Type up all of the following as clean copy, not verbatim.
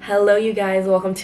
Hello you guys, welcome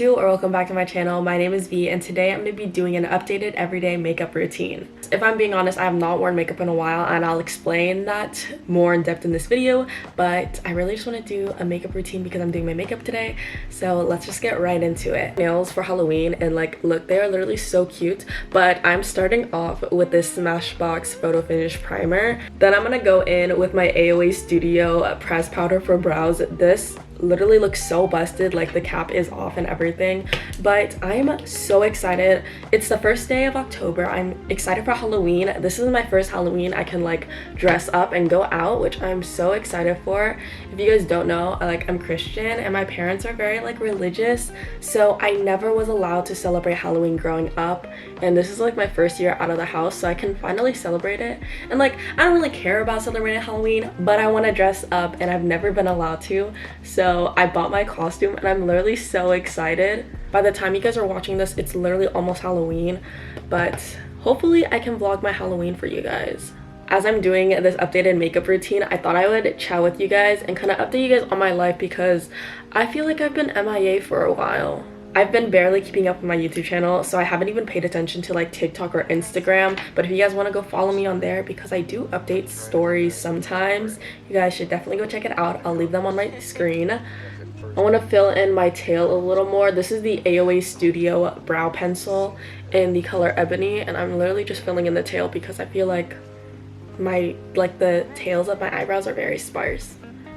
back to my channel. My name is V and today I'm going to be doing an updated everyday makeup routine. If I'm being honest, I have not worn makeup in a while and I'll explain that more in depth in this video, but I really just want to do a makeup routine because I'm doing my makeup today. So let's just get right into it. Nails for Halloween, and like look, they are literally so cute, but I'm starting off with this Smashbox Photo Finish primer. Then I'm going to go in with my AOA Studio press powder for brows. This literally looks so busted, like the cap is off and everything, but I'm so excited. It's the first day of October. I'm excited for Halloween. This is my first Halloween I can like dress up and go out, which I'm so excited for. If you guys don't know, I'm Christian and my parents are very like religious, so I never was allowed to celebrate Halloween growing up, and this is like my first year out of the house, so I can finally celebrate it. And like I don't really care about celebrating Halloween, but I want to dress up and I've never been allowed to, so I bought my costume and I'm literally so excited. By the time you guys are watching this, it's literally almost Halloween, but hopefully I can vlog my Halloween for you guys. As I'm doing this updated makeup routine, I thought I would chat with you guys and kind of update you guys on my life because I feel like I've been MIA for a while. I've been barely keeping up with my YouTube channel, so I haven't even paid attention to like TikTok or Instagram, but if you guys want to go follow me on there because I do update stories sometimes, you guys should definitely go check it out. I'll leave them on my screen. I want to fill in my tail a little more. This is the AOA Studio brow pencil in the color Ebony, and I'm literally just filling in the tail because I feel like the tails of my eyebrows are very sparse.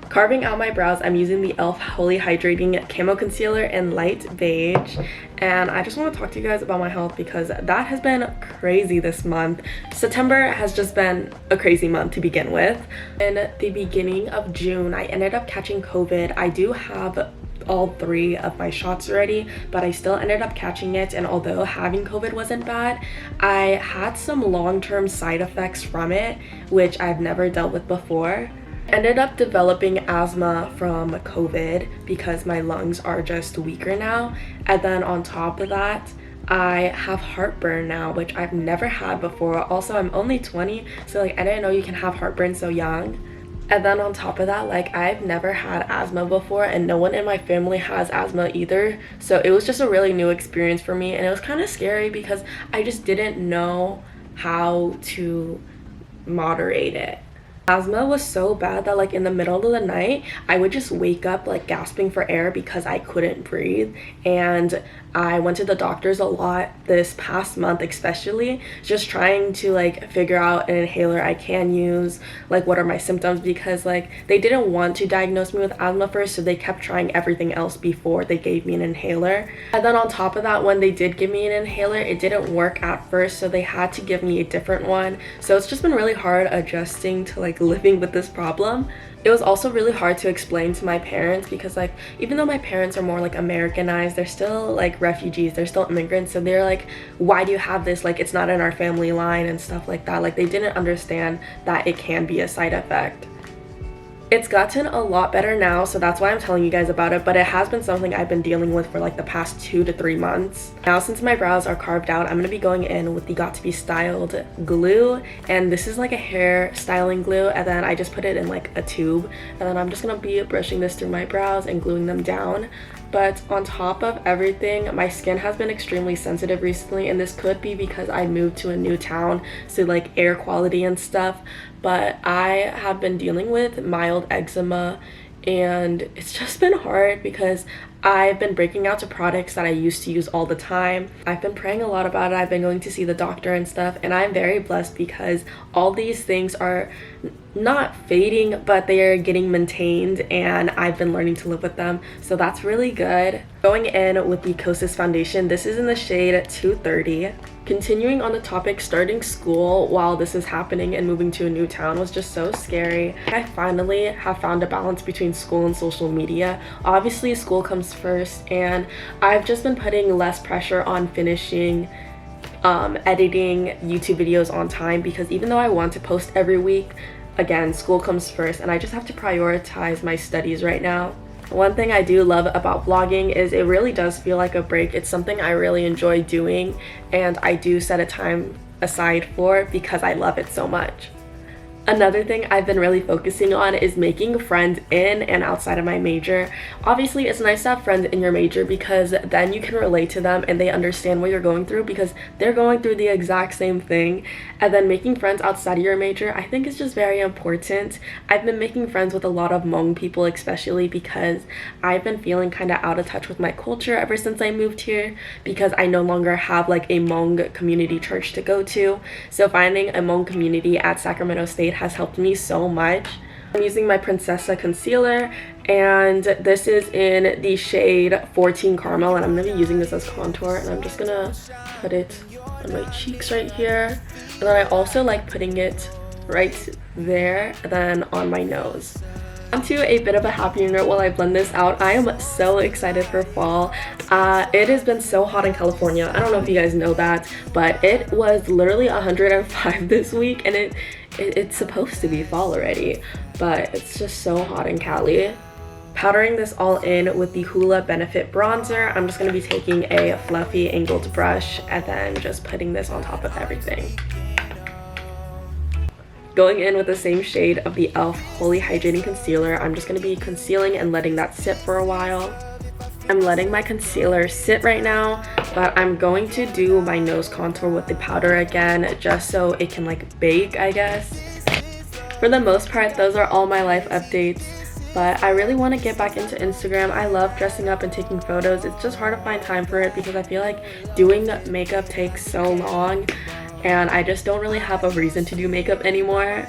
Carving out my brows, I'm using the e.l.f. Holy Hydrating Camo Concealer in light beige, and I just want to talk to you guys about my health because that has been crazy this month. September has just been a crazy month to begin with. In the beginning of June, I ended up catching COVID. I do have all 3 of my shots already, but I still ended up catching it, and although having COVID wasn't bad, I had some long-term side effects from it, which I've never dealt with before. Ended up developing asthma from COVID because my lungs are just weaker now, and then on top of that I have heartburn now, which I've never had before. Also, I'm only 20, so like I didn't know you can have heartburn so young. And then on top of that, like I've never had asthma before and no one in my family has asthma either, so it was just a really new experience for me, and it was kind of scary because I just didn't know how to moderate it. Asthma was so bad that like in the middle of the night I would just wake up like gasping for air because I couldn't breathe, and I went to the doctors a lot this past month, especially just trying to like figure out an inhaler I can use, like what are my symptoms, because like they didn't want to diagnose me with asthma first, so they kept trying everything else before they gave me an inhaler. And then on top of that, when they did give me an inhaler, it didn't work at first, so they had to give me a different one. So it's just been really hard adjusting to like living with this problem. It was also really hard to explain to my parents because like even though my parents are more like Americanized, they're still like refugees, they're still immigrants, so they're like, why do you have this, like it's not in our family line and stuff like that. Like they didn't understand that it can be a side effect. It's gotten a lot better now, so that's why I'm telling you guys about it, but it has been something I've been dealing with for like the past 2 to 3 months. Now since my brows are carved out, I'm going to be going in with the Got To Be Styled glue, and this is like a hair styling glue, and then I just put it in like a tube, and then I'm just going to be brushing this through my brows and gluing them down. But on top of everything, my skin has been extremely sensitive recently, and this could be because I moved to a new town, so like air quality and stuff, but I have been dealing with mild eczema, and it's just been hard because I've been breaking out to products that I used to use all the time. I've been praying a lot about it. I've been going to see the doctor and stuff, and I'm very blessed because all these things are not fading, but they are getting maintained, and I've been learning to live with them, so that's really good. Going in with the Kosas foundation, this is in the shade 230. Continuing on the topic, starting school while this is happening and moving to a new town was just so scary. I finally have found a balance between school and social media. Obviously school comes first, and I've just been putting less pressure on finishing editing YouTube videos on time because even though I want to post every week, again, school comes first and I just have to prioritize my studies right now. One thing I do love about vlogging is it really does feel like a break. It's something I really enjoy doing, and I do set a time aside for it because I love it so much. Another thing I've been really focusing on is making friends in and outside of my major. Obviously, it's nice to have friends in your major because then you can relate to them and they understand what you're going through because they're going through the exact same thing. And then making friends outside of your major, I think is just very important. I've been making friends with a lot of Hmong people, especially because I've been feeling kind of out of touch with my culture ever since I moved here because I no longer have like a Hmong community church to go to. So finding a Hmong community at Sacramento State has helped me so much. I'm using my Princessa concealer and this is in the shade 14 Caramel, and I'm going to be using this as contour, and I'm just going to put it on my cheeks right here. And then I also like putting it right there and then on my nose. Onto a bit of a happier note while I blend this out. I am so excited for fall. It has been so hot in California. I don't know if you guys know that, but it was literally 105 this week, and it's supposed to be fall already, but it's just so hot in Cali. Powdering this all in with the Hoola Benefit Bronzer, I'm just going to be taking a fluffy angled brush and then just putting this on top of everything. Going in with the same shade of the e.l.f. Holy Hydrating Concealer, I'm just going to be concealing and letting that sit for a while. I'm letting my concealer sit right now, but I'm going to do my nose contour with the powder again, just so it can like bake, I guess. For the most part, those are all my life updates, but I really want to get back into Instagram. I love dressing up and taking photos. It's just hard to find time for it because I feel like doing makeup takes so long, and I just don't really have a reason to do makeup anymore.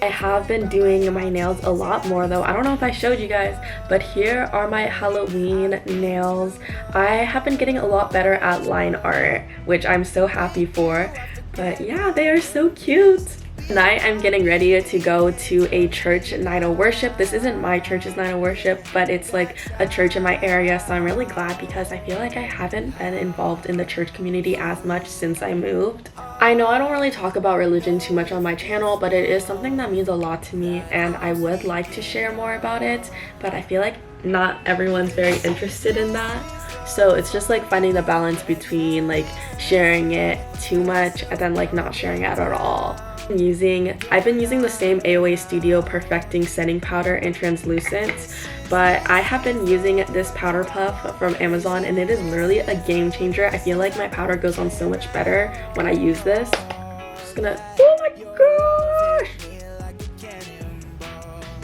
I have been doing my nails a lot more though. I don't know if I showed you guys, but here are my Halloween nails. I have been getting a lot better at line art, which I'm so happy for. But yeah, they are so cute. Tonight I'm getting ready to go to a church night of worship. This isn't my church's night of worship, but it's like a church in my area, so I'm really glad because I feel like I haven't been involved in the church community as much since I moved. I know I don't really talk about religion too much on my channel, but it is something that means a lot to me and I would like to share more about it, but I feel like not everyone's very interested in that. So it's just like finding the balance between like sharing it too much and then like not sharing it at all. I've been using the same AOA Studio Perfecting Setting Powder in Translucent, but I have been using this powder puff from Amazon and it is literally a game changer. I feel like my powder goes on so much better when I use this. I'm just gonna, oh my gosh!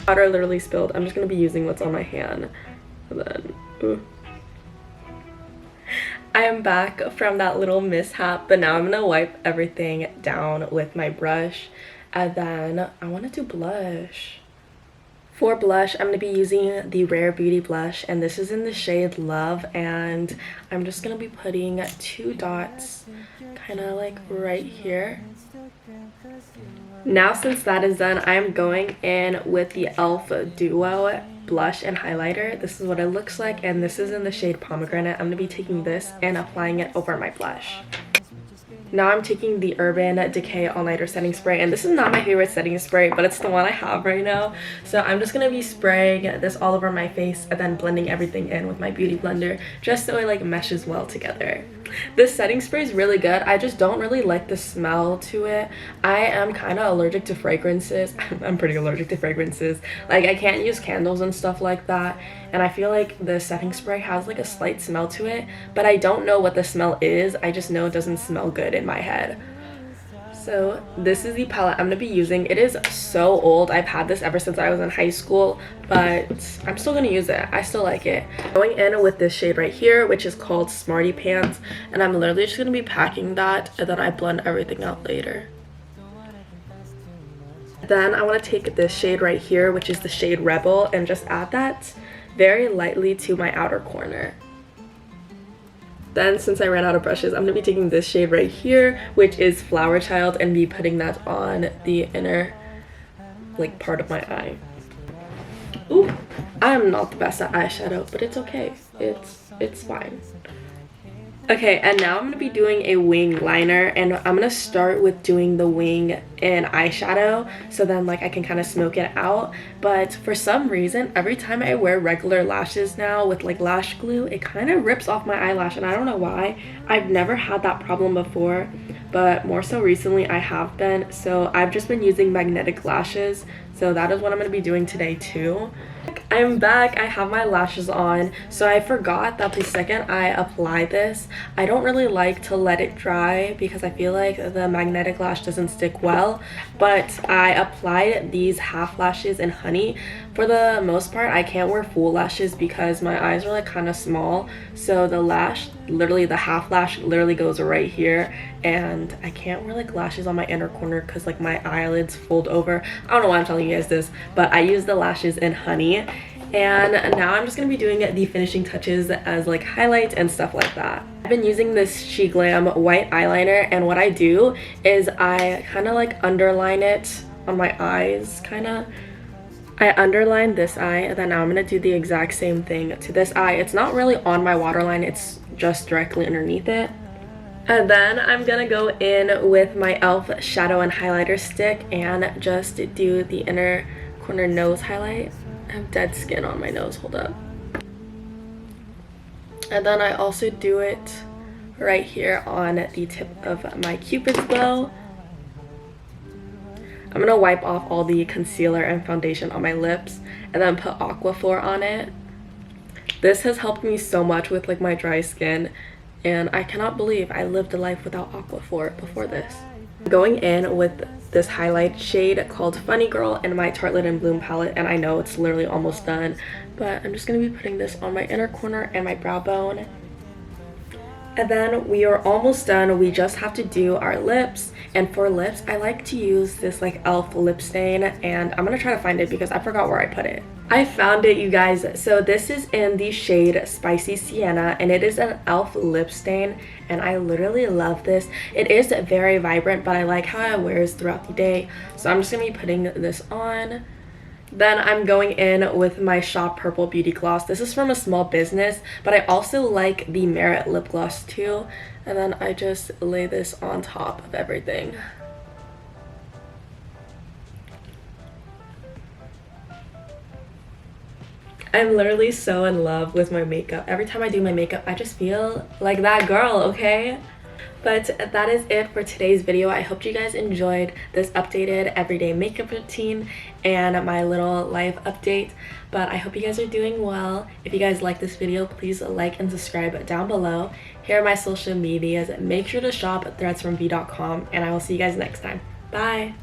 Powder literally spilled. I'm just gonna be using what's on my hand. And then, ooh. I am back from that little mishap, but now I'm gonna wipe everything down with my brush, and then I want to do blush. For blush, I'm gonna be using the Rare Beauty blush, and this is in the shade Love, and I'm just gonna be putting 2 dots kind of like right here. Now since that is done, I am going in with the e.l.f. Duo blush and highlighter. This is what it looks like, and this is in the shade Pomegranate. I'm going to be taking this and applying it over my blush. Now I'm taking the Urban Decay All Nighter setting spray, and this is not my favorite setting spray, but it's the one I have right now. So I'm just going to be spraying this all over my face and then blending everything in with my beauty blender just so it like meshes well together. This setting spray is really good. I just don't really like the smell to it. I am kind of allergic to fragrances. I'm pretty allergic to fragrances. Like I can't use candles and stuff like that, and I feel like the setting spray has like a slight smell to it, but I don't know what the smell is. I just know it doesn't smell good in my head. So this is the palette I'm going to be using. It is so old. I've had this ever since I was in high school, but I'm still going to use it. I still like it. Going in with this shade right here, which is called Smarty Pants, and I'm literally just going to be packing that, and then I blend everything out later. Then I want to take this shade right here, which is the shade Rebel, and just add that very lightly to my outer corner. Then since I ran out of brushes, I'm going to be taking this shade right here, which is Flower Child, and be putting that on the inner like part of my eye. Ooh, I am not the best at eyeshadow, but it's okay. It's fine. Okay, and now I'm going to be doing a wing liner, and I'm going to start with doing the wing in eyeshadow, so then like I can kind of smoke it out. But for some reason, every time I wear regular lashes now with like lash glue, it kind of rips off my eyelash, and I don't know why. I've never had that problem before, but more so recently I have been. So I've just been using magnetic lashes, so that is what I'm going to be doing today too. I'm back. I have my lashes on. So I forgot that the second I apply this, I don't really like to let it dry because I feel like the magnetic lash doesn't stick well. But I applied these half lashes in honey. For the most part, I can't wear full lashes because my eyes are like kind of small. So the lash, literally the half lash literally goes right here, and I can't wear like lashes on my inner corner because like my eyelids fold over. I don't know why I'm telling you guys this, but I use the lashes in honey. And now I'm just going to be doing the finishing touches as like highlights and stuff like that. I've been using this She Glam white eyeliner, and what I do is I kind of like underline it on my eyes, kind of. I underline this eye, and then now I'm going to do the exact same thing to this eye. It's not really on my waterline, it's just directly underneath it. And then I'm gonna go in with my e.l.f. shadow and highlighter stick and just do the inner corner nose highlight. I have dead skin on my nose, hold up. And then I also do it right here on the tip of my Cupid's bow. I'm gonna wipe off all the concealer and foundation on my lips and then put Aquaphor on it. This has helped me so much with like my dry skin, and I cannot believe I lived a life without Aquaphor before this. Going in with this highlight shade called Funny Girl in my Tartelette and Bloom palette, and I know it's literally almost done, but I'm just going to be putting this on my inner corner and my brow bone. And then we are almost done. We just have to do our lips, and for lips I like to use this like e.l.f. lip stain, and I'm gonna try to find it because I forgot where I put it. I found it, you guys. So this is in the shade Spicy Sienna, and it is an e.l.f. lip stain, and I literally love this. It is very vibrant, but I like how it wears throughout the day, so I'm just gonna be putting this on. Then I'm going in with my Shop Purple Beauty Gloss. This is from a small business, but I also like the Merit lip gloss too. And then I just lay this on top of everything. I'm literally so in love with my makeup. Every time I do my makeup, I just feel like that girl, okay? But that is it for today's video. I hope you guys enjoyed this updated everyday makeup routine and my little life update. But I hope you guys are doing well. If you guys like this video, please like and subscribe down below. Here are my social medias. Make sure to shop threadsfromv.com, and I will see you guys next time. Bye!